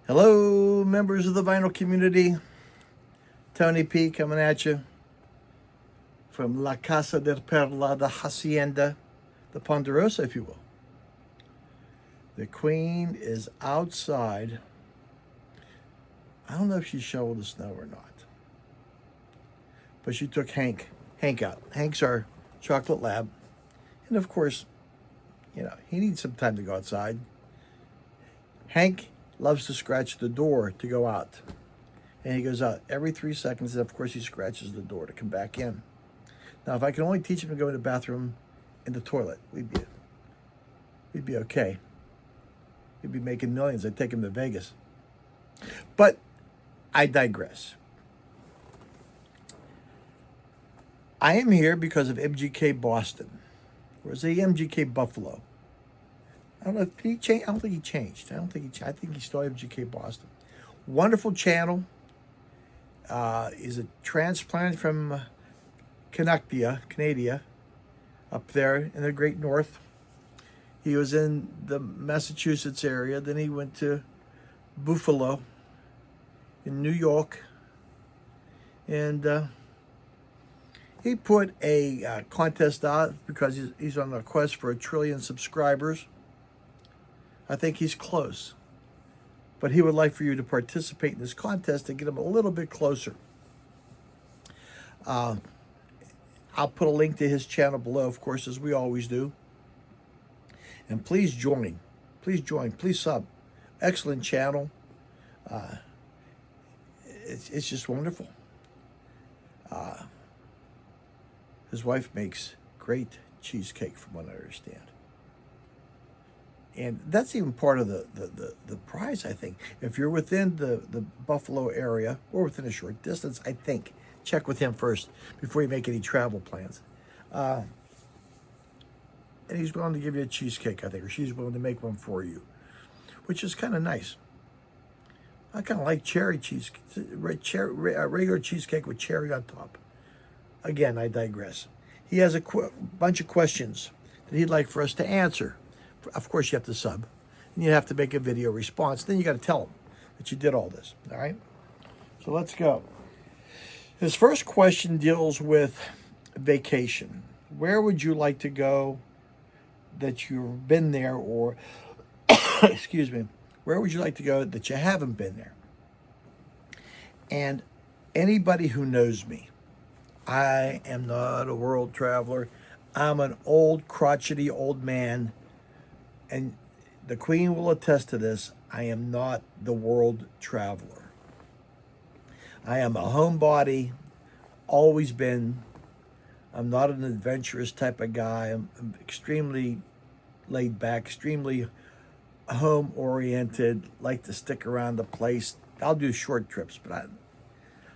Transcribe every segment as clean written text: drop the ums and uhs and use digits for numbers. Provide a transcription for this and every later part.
Hello, members of the vinyl community. Tony P coming at you from La Casa de Perla, the Hacienda, the Ponderosa, if you will. The Queen is outside. I don't know if she shoveled the snow or not, but she took Hank out. Hank's our chocolate lab. And of course, he needs some time to go outside. Hank loves to scratch the door to go out. And he goes out every 3 seconds, and of course he scratches the door to come back in. Now, if I could only teach him to go in the bathroom and the toilet, we'd be okay. We'd be making millions. I'd take him to Vegas. But I digress. I am here because of MGKBoston. Or is it MGK Buffalo? I don't know if he changed. I don't think he changed. I think he's still MGKBoston. Wonderful channel. Is a transplant from Canada, up there in the Great North. He was in the Massachusetts area. Then he went to Buffalo in New York. And he put a contest out because he's on a quest for 1 trillion subscribers. I think he's close. But he would like for you to participate in this contest to get him a little bit closer. I'll put a link to his channel below, of course, as we always do. And please join. Please join. Please sub. Excellent channel. It's just wonderful. His wife makes great cheesecake, from what I understand. And that's even part of the prize, I think. If you're within the Buffalo area or within a short distance, I think, check with him first before you make any travel plans. And he's willing to give you a cheesecake, I think, or she's willing to make one for you, which is kind of nice. I kind of like cherry cheese, regular cheesecake with cherry on top. Again, I digress. He has a bunch of questions that he'd like for us to answer. Of course, you have to sub, and you have to make a video response. Then you got to tell him that you did all this, all right? So let's go. His first question deals with vacation. Where would you like to go that you've been there, or, excuse me, where would you like to go that you haven't been there? And anybody who knows me, I am not a world traveler. I'm an old, crotchety old man. And the Queen will attest to this. I am not the world traveler. I am a homebody, always been. I'm not an adventurous type of guy. I'm extremely laid back, extremely home-oriented, like to stick around the place. I'll do short trips, but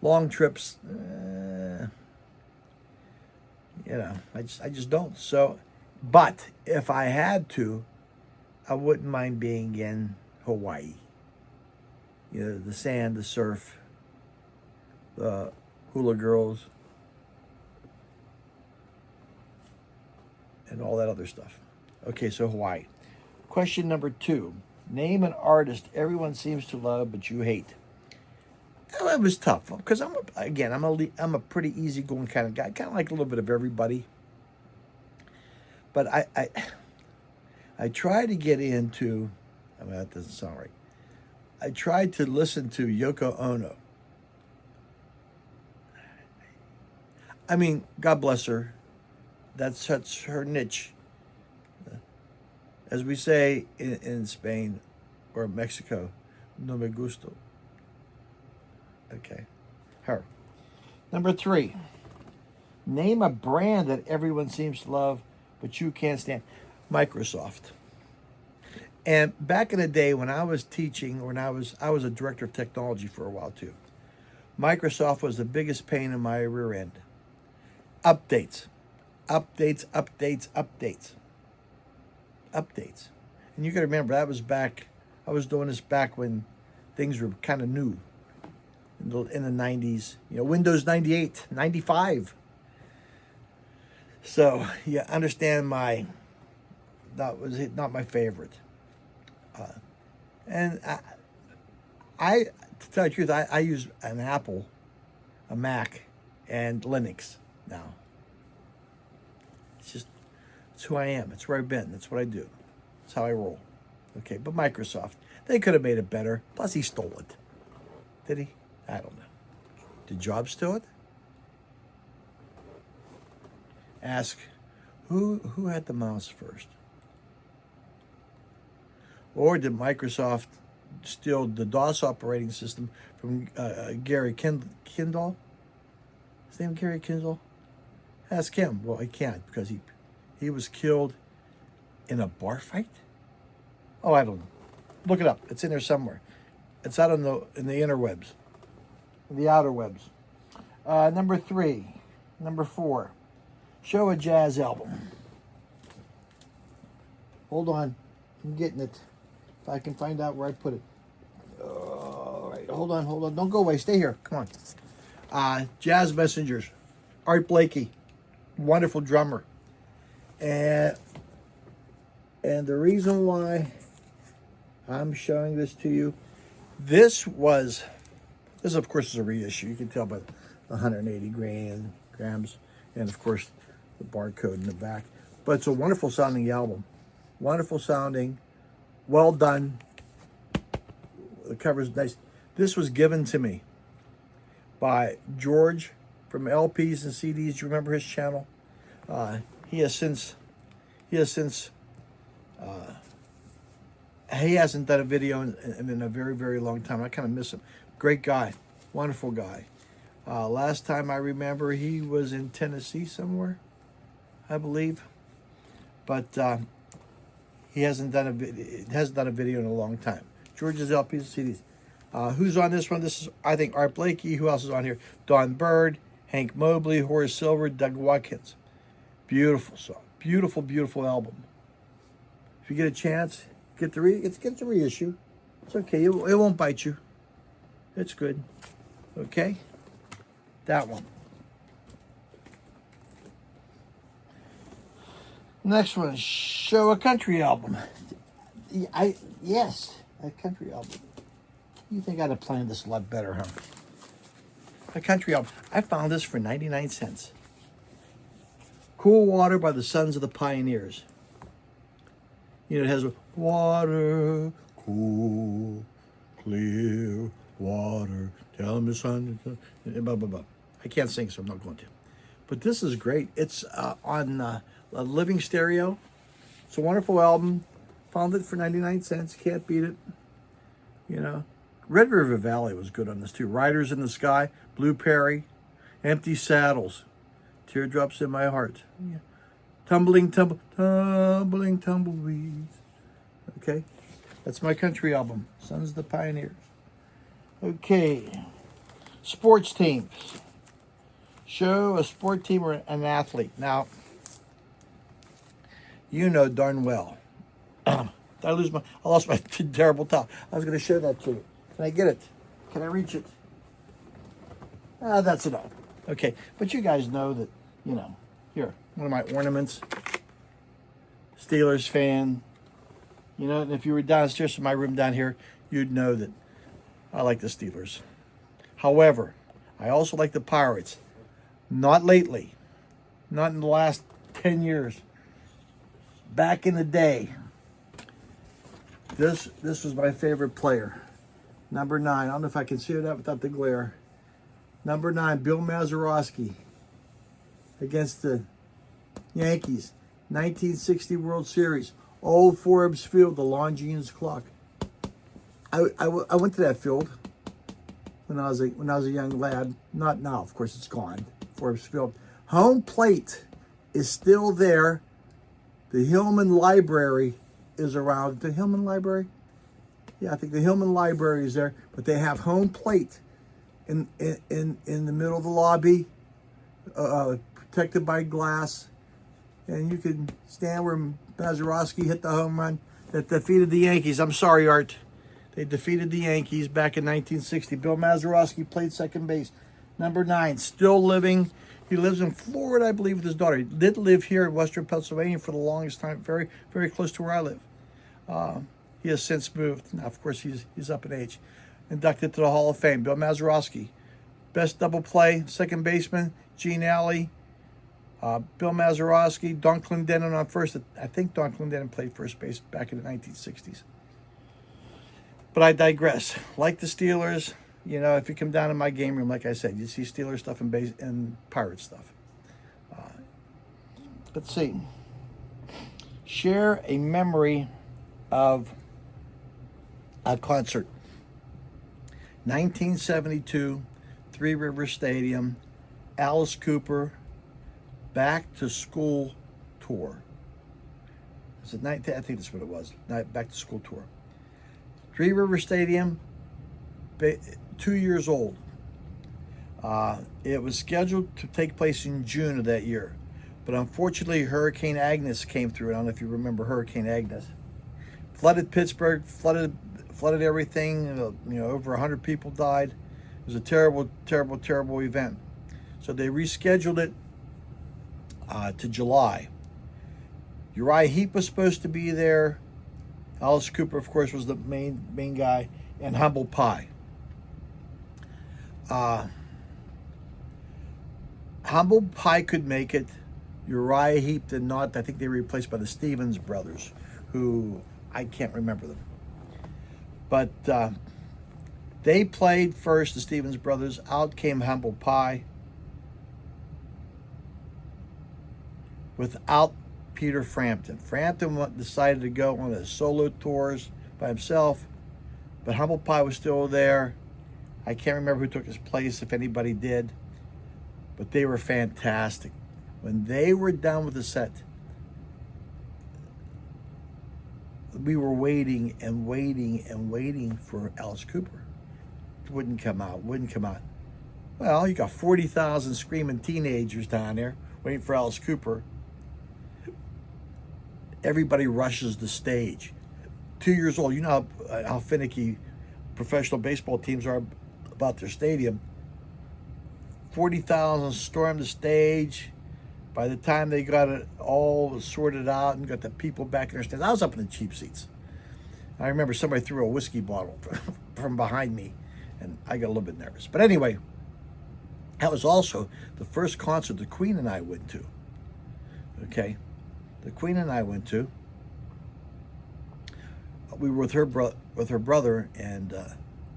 long trips, I just don't. So, but if I had to, I wouldn't mind being in Hawaii. The sand, the surf, the hula girls, and all that other stuff. Okay, so Hawaii. Question number 2. Name an artist everyone seems to love but you hate. Well, it was tough because I'm a pretty easygoing kind of guy. Kind of like a little bit of everybody. But I try to get into, that doesn't sound right. I tried to listen to Yoko Ono. I mean, God bless her. That's her niche. As we say in Spain or Mexico, no me gusto. Okay, her. Number 3. Name a brand that everyone seems to love, but you can't stand. Microsoft. And back in the day when I was teaching, I was a director of technology for a while too. Microsoft was the biggest pain in my rear end. Updates. And you got to remember, that was back, I was doing this back when things were kind of new. In the 90s, Windows 98, 95. So you understand that was not my favorite. And To tell you the truth, I use an Apple, a Mac, and Linux now. It's who I am. It's where I've been. That's what I do. That's how I roll. Okay, but Microsoft, they could have made it better. Plus, he stole it. Did he? I don't know. Did Jobs steal it? Ask, who had the mouse first? Or did Microsoft steal the DOS operating system from Gary Kindle? His name Gary Kindle? Ask him. Well, I can't because he was killed in a bar fight? Oh, I don't know. Look it up. It's in there somewhere. It's out in the interwebs, in the outer webs. Number 4. Show a jazz album. Hold on. I'm getting it. If I can find out where I put it. All right. Hold on. Don't go away. Stay here. Come on. Jazz Messengers. Art Blakey. Wonderful drummer. And the reason why I'm showing this to you, this of course is a reissue. You can tell by the 180 grams, and of course the barcode in the back. But it's a wonderful sounding album. Wonderful sounding, well done. The cover's nice. This was given to me by George from LPs and CDs. Do you remember his channel? He hasn't done a video in a very, very long time. I kind of miss him. Great guy. Wonderful guy. Last time I remember, he was in Tennessee somewhere, I believe. But he hasn't done a video in a long time. George's LPs and CDs. Who's on this one? This is, I think, Art Blakey. Who else is on here? Don Bird, Hank Mobley, Horace Silver, Doug Watkins. Beautiful song. Beautiful, beautiful album. If you get a chance, get the reissue. It's okay. It won't bite you. It's good. Okay? That one. Next one. Show a country album. Yes, a country album. You think I'd have planned this a lot better, huh? A country album. I found this for 99 cents. Cool Water by the Sons of the Pioneers. You know, it has a water, cool, clear water. Tell me, son, blah, blah, blah. I can't sing, so I'm not going to. But this is great. It's on a Living Stereo. It's a wonderful album. Found it for 99 cents. Can't beat it. You know, Red River Valley was good on this too. Riders in the Sky, Blue Perry, Empty Saddles, Teardrops in My Heart. Yeah. Tumbling Tumbleweeds. Okay, that's my country album, Sons of the Pioneers. Okay, sports teams. Show a sport team or an athlete. Now, you know darn well. I lost my terrible towel. I was going to show that to you. Can I get it? Can I reach it? That's enough. Okay, but you guys know that, you know, here, one of my ornaments. Steelers fan. You know, and if you were downstairs in my room down here, you'd know that I like the Steelers. However, I also like the Pirates. Not lately. Not in the last 10 years. Back in the day. This was my favorite player. Number 9. I don't know if I can see that without the glare. Number 9, Bill Mazeroski. Against the Yankees. 1960 World Series. Old Forbes Field, the Longines clock. I went to that field when I was a young lad. Not now, of course, it's gone. Forbes Field. Home plate is still there. The Hillman Library is around. The Hillman Library? Yeah, I think the Hillman Library is there. But they have home plate in the middle of the lobby, protected by glass. And you can stand where Mazeroski hit the home run that defeated the Yankees. I'm sorry, Art. They defeated the Yankees back in 1960. Bill Mazeroski played second base. Number 9, still living. He lives in Florida, I believe, with his daughter. He did live here in Western Pennsylvania for the longest time, very, very close to where I live. He has since moved. Now, of course, he's up in age. inducted to the Hall of Fame. Bill Mazeroski, best double play, second baseman, Gene Alley, Bill Mazeroski, Don Clendenin on first. I think Don Clendenin played first base back in the 1960s. But I digress. Like the Steelers, you know, if you come down to my game room, like I said, you see Steelers stuff and Pirate stuff. Let's see. Share a memory of a concert. 1972, Three River Stadium, Alice Cooper, Back to School Tour. Is it 19? I think that's what it was. Back to School Tour. Three River Stadium, 2 years old. It was scheduled to take place in June of that year. But unfortunately, Hurricane Agnes came through. I don't know if you remember Hurricane Agnes. Flooded Pittsburgh, flooded everything. You know, over 100 people died. It was a terrible, terrible, terrible event. So they rescheduled it to July. Uriah Heep was supposed to be there. Alice Cooper, of course, was the main guy, and Humble Pie. Humble Pie could make it. Uriah Heep did not. I think they were replaced by the Stevens brothers, who I can't remember them. But they played first, the Stevens brothers. Out came Humble Pie without Peter Frampton. Frampton decided to go on his solo tours by himself, but Humble Pie was still there. I can't remember who took his place, if anybody did, but they were fantastic. When they were done with the set, we were waiting and waiting and waiting for Alice Cooper. It wouldn't come out. Well, you got 40,000 screaming teenagers down there waiting for Alice Cooper. Everybody rushes the stage. 2 years old. You know how finicky professional baseball teams are about their stadium. 40,000 stormed the stage. By the time they got it all sorted out and got the people back in their stands, I was up in the cheap seats. I remember somebody threw a whiskey bottle from behind me, and I got a little bit nervous. But anyway, that was also the first concert the Queen and I went to. Okay, the Queen and I went to. We were with her brother and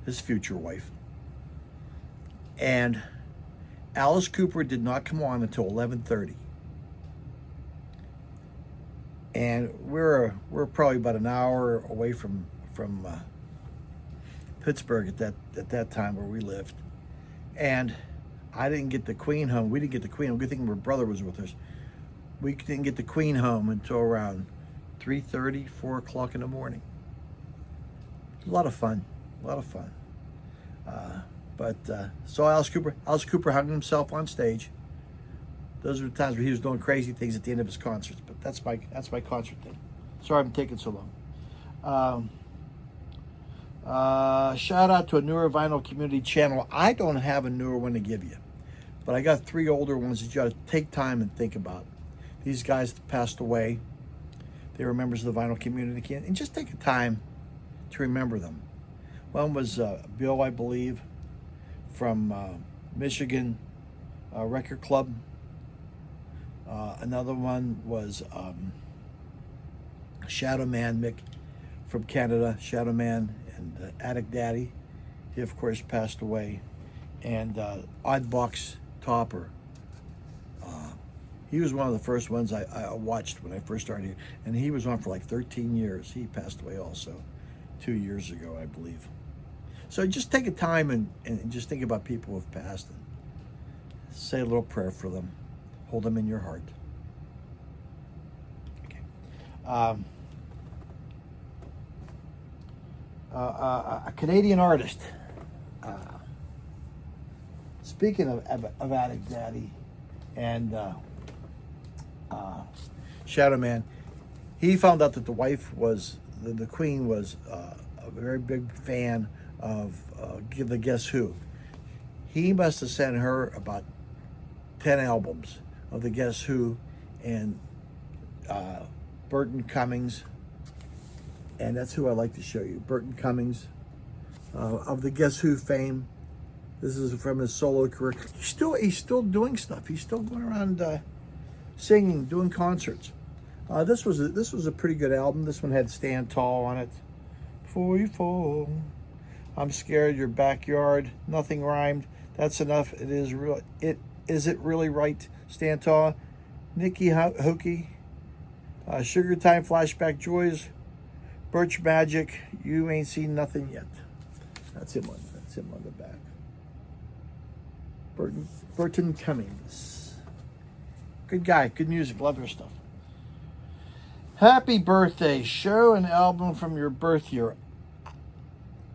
his future wife, and Alice Cooper did not come on until 11:30. And we're probably about an hour away from Pittsburgh at that time where we lived. And I didn't get the Queen home. We didn't get the Queen home. Good thing my brother was with us. We didn't get the Queen home until around 3:30, 4 o'clock in the morning. A lot of fun. So Alice Cooper hung himself on stage. Those were the times where he was doing crazy things at the end of his concerts. But that's my concert thing. Sorry I'm taking so long. Shout out to a newer vinyl community channel. I don't have a newer one to give you, but I got 3 older ones that you got to take time and think about. These guys passed away. They were members of the vinyl community, and just take a time to remember them. One was Bill, I believe, from Michigan Record Club. Another one was Shadow Man Mick from Canada, Shadow Man, and Attic Daddy. He, of course, passed away. And Oddbox Topper. He was one of the first ones I watched when I first started here. And he was on for like 13 years. He passed away also 2 years ago, I believe. So just take a time and just think about people who have passed and say a little prayer for them. Hold them in your heart. Okay. A Canadian artist. Speaking of Attic Daddy and Shadow Man, he found out that the wife was, the Queen was a very big fan of the Guess Who. He must have sent her about 10 albums of the Guess Who and Burton Cummings, and that's who I like to show you. Burton Cummings, of the Guess Who fame. This is from his solo career. He's still doing stuff. He's still going around singing, doing concerts. This was a pretty good album. This one had "Stand Tall" on it. Before you fall, I'm scared. Your backyard. Nothing rhymed. That's enough. It is real. Is it really right? Stand Tall. Nikki Hokey. Sugar Time, Flashback Joys. Birch Magic. You ain't seen nothing yet. That's him on the back. Burton Cummings. Good guy, good music, love your stuff. Happy birthday. Show an album from your birth year.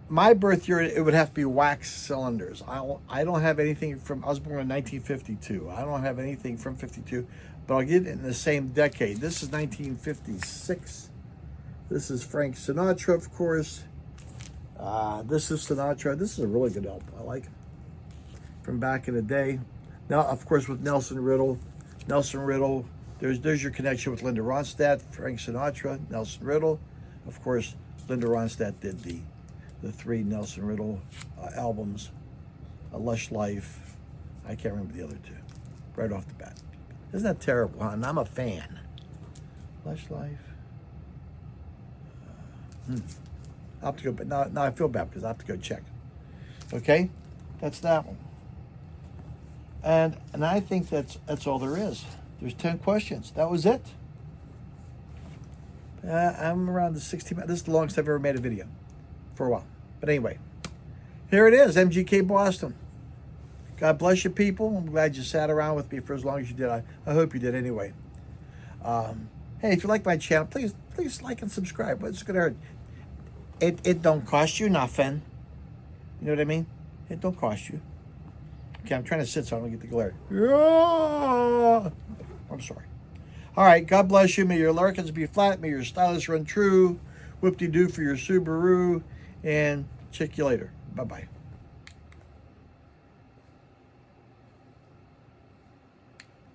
My birth year, it would have to be Wax Cylinders. I don't have anything from, I was born in 1952. I don't have anything from 52, but I'll get it in the same decade. This is 1956. This is Frank Sinatra, of course. This is Sinatra. This is a really good album. I like it. From back in the day. Now, of course, with Nelson Riddle. There's your connection with Linda Ronstadt, Frank Sinatra, Nelson Riddle. Of course, Linda Ronstadt did the three Nelson Riddle albums, A Lush Life. I can't remember the other two, right off the bat. Isn't that terrible, huh? And I'm a fan. Lush Life. I'll have to go, but now I feel bad because I have to go check. Okay, that's that one. And I think that's all there is. There's 10 questions. That was it. I'm around the 60 minutes. This is the longest I've ever made a video for a while. But anyway, here it is, MGKBoston. God bless you, people. I'm glad you sat around with me for as long as you did. I hope you did anyway. Hey, if you like my channel, please like and subscribe. What's going to hurt? It don't cost you nothing. You know what I mean? It don't cost you. Okay, I'm trying to sit so I don't get the glare. Yeah. I'm sorry. All right, God bless you. May your larkins be flat. May your stylus run true. Whoop-de-doo for your Subaru. And check you later. Bye-bye.